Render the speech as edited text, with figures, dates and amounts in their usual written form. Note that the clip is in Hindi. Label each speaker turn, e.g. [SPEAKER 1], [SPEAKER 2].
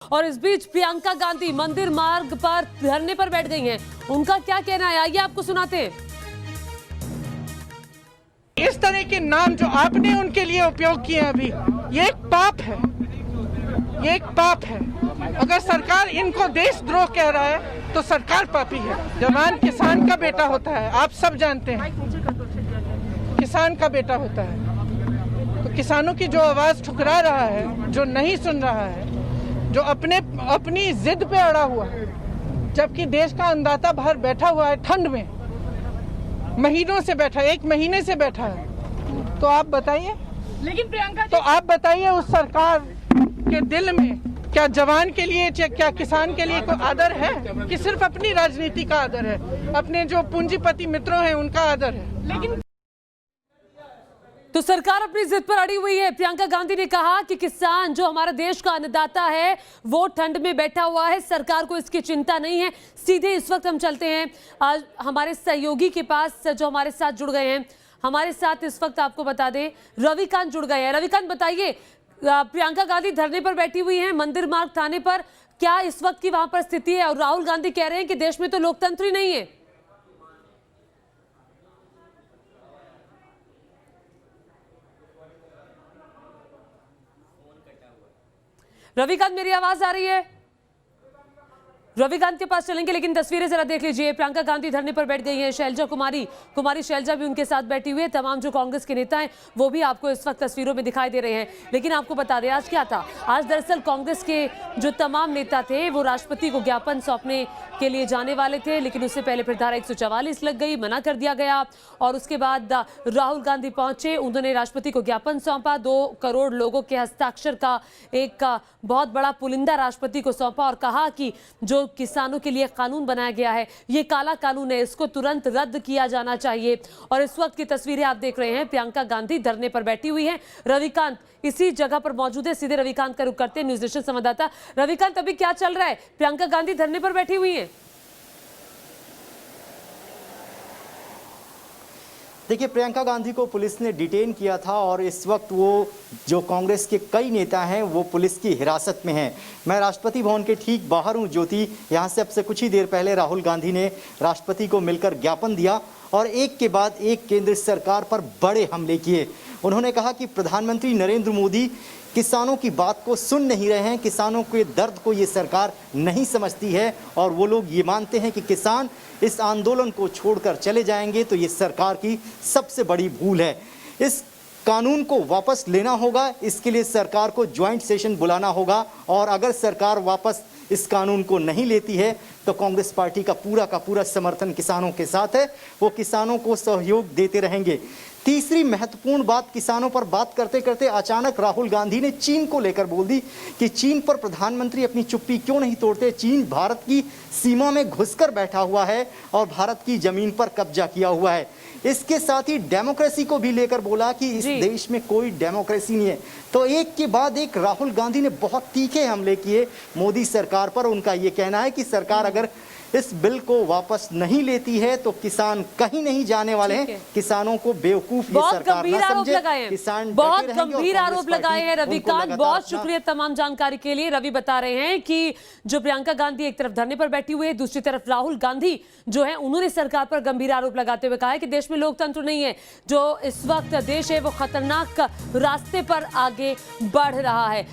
[SPEAKER 1] और इस बीच प्रियंका गांधी मंदिर मार्ग पर धरने पर बैठ गई हैं। उनका क्या कहना है, आइए आपको सुनाते हैं।
[SPEAKER 2] इस तरह के नाम जो आपने उनके लिए उपयोग किए अभी, ये एक पाप है, ये एक पाप है। अगर सरकार इनको देशद्रोह कह रहा है तो सरकार पापी है। जवान किसान का बेटा होता है, आप सब जानते हैं, किसान का बेटा होता है। तो किसानों की जो आवाज ठुकरा रहा है, जो नहीं सुन रहा है, जो अपनी जिद पे अड़ा हुआ है, जबकि देश का अन्नदाता बाहर बैठा हुआ है ठंड में, महीनों से बैठा, 1 महीने से बैठा है, तो आप बताइए।
[SPEAKER 3] लेकिन प्रियंका जी,
[SPEAKER 2] तो आप बताइए उस सरकार के दिल में क्या जवान के लिए, क्या किसान के लिए कोई आदर है कि सिर्फ अपनी राजनीति का आदर है, अपने जो पूंजीपति मित्रों हैं उनका आदर है।
[SPEAKER 3] लेकिन
[SPEAKER 1] तो सरकार अपनी जिद पर अड़ी हुई है। प्रियंका गांधी ने कहा कि किसान जो हमारा देश का अन्नदाता है वो ठंड में बैठा हुआ है, सरकार को इसकी चिंता नहीं है। सीधे इस वक्त हम चलते हैं आज हमारे सहयोगी के पास जो हमारे साथ जुड़ गए हैं। हमारे साथ इस वक्त आपको बता दें रविकांत जुड़ गए हैं। रविकांत बताइए, प्रियंका गांधी धरने पर बैठी हुई है मंदिर मार्ग थाने पर, क्या इस वक्त की वहां पर स्थिति है? और राहुल गांधी कह रहे हैं कि देश में तो लोकतंत्र ही नहीं है। रविकांत, मेरी आवाज आ रही है? रविकांत के पास चलेंगे, लेकिन तस्वीरें जरा देख लीजिए। प्रियंका गांधी धरने पर बैठ गई हैं। शैलजा कुमारी शैलजा भी उनके साथ बैठी हुई है। तमाम जो कांग्रेस के नेता हैं वो भी आपको इस वक्त तस्वीरों में दिखाई दे रहे हैं। लेकिन आपको बता दें आज क्या था। आज दरअसल कांग्रेस के जो तमाम नेता थे वो राष्ट्रपति को ज्ञापन सौंपने के लिए जाने वाले थे, लेकिन उससे पहले फिर धारा 144 लग गई, मना कर दिया गया। और उसके बाद राहुल गांधी पहुंचे, उन्होंने राष्ट्रपति को ज्ञापन सौंपा। 2 करोड़ लोगों के हस्ताक्षर का एक बहुत बड़ा पुलिंदा राष्ट्रपति को सौंपा और कहा कि जो किसानों के लिए कानून बनाया गया है ये काला कानून है, इसको तुरंत रद्द किया जाना चाहिए। और इस वक्त की तस्वीरें आप देख रहे हैं, प्रियंका गांधी धरने पर बैठी हुई हैं। रविकांत इसी जगह पर मौजूद है, सीधे रविकांत का रुख करते हैं, न्यूज नेशन संवाददाता। रविकांत, अभी क्या चल रहा है? प्रियंका गांधी धरने पर बैठी हुई है।
[SPEAKER 4] देखिए, प्रियंका गांधी को पुलिस ने डिटेन किया था और इस वक्त वो जो कांग्रेस के कई नेता हैं वो पुलिस की हिरासत में हैं। मैं राष्ट्रपति भवन के ठीक बाहर हूं ज्योति। यहाँ से अब से कुछ ही देर पहले राहुल गांधी ने राष्ट्रपति को मिलकर ज्ञापन दिया और एक के बाद एक केंद्र सरकार पर बड़े हमले किए। उन्होंने कहा कि प्रधानमंत्री नरेंद्र मोदी किसानों की बात को सुन नहीं रहे हैं, किसानों के दर्द को ये सरकार नहीं समझती है और वो लोग ये मानते हैं कि किसान इस आंदोलन को छोड़कर चले जाएंगे तो ये सरकार की सबसे बड़ी भूल है। इस कानून को वापस लेना होगा, इसके लिए सरकार को ज्वाइंट सेशन बुलाना होगा और अगर सरकार वापस इस कानून को नहीं लेती है तो कांग्रेस पार्टी का पूरा समर्थन किसानों के साथ है, वो किसानों को सहयोग देते रहेंगे। तीसरी महत्वपूर्ण बात, किसानों पर बात करते करते अचानक राहुल गांधी ने चीन को लेकर बोल दी कि चीन पर प्रधानमंत्री अपनी चुप्पी क्यों नहीं तोड़ते। चीन भारत की सीमा में घुसकर बैठा हुआ है और भारत की जमीन पर कब्जा किया हुआ है। इसके साथ ही डेमोक्रेसी को भी लेकर बोला कि इस देश में कोई डेमोक्रेसी नहीं है। तो एक के बाद एक राहुल गांधी ने बहुत तीखे हमले किए मोदी सरकार पर। उनका ये कहना है कि सरकार अगर इस बिल को वापस नहीं लेती है तो किसान कहीं नहीं जाने वाले हैं, किसानों को बेवकूफ ये सरकार ना समझे। किसान
[SPEAKER 1] बहुत गंभीर आरोप लगाए हैं। रविकांत, बहुत शुक्रिया तमाम जानकारी के लिए। रवि बता रहे हैं कि जो प्रियंका गांधी एक तरफ धरने पर बैठी हुई है, दूसरी तरफ राहुल गांधी जो है उन्होंने सरकार पर गंभीर आरोप लगाते हुए कहा है कि देश में लोकतंत्र नहीं है, जो इस वक्त देश है वो खतरनाक रास्ते पर आगे बढ़ रहा है।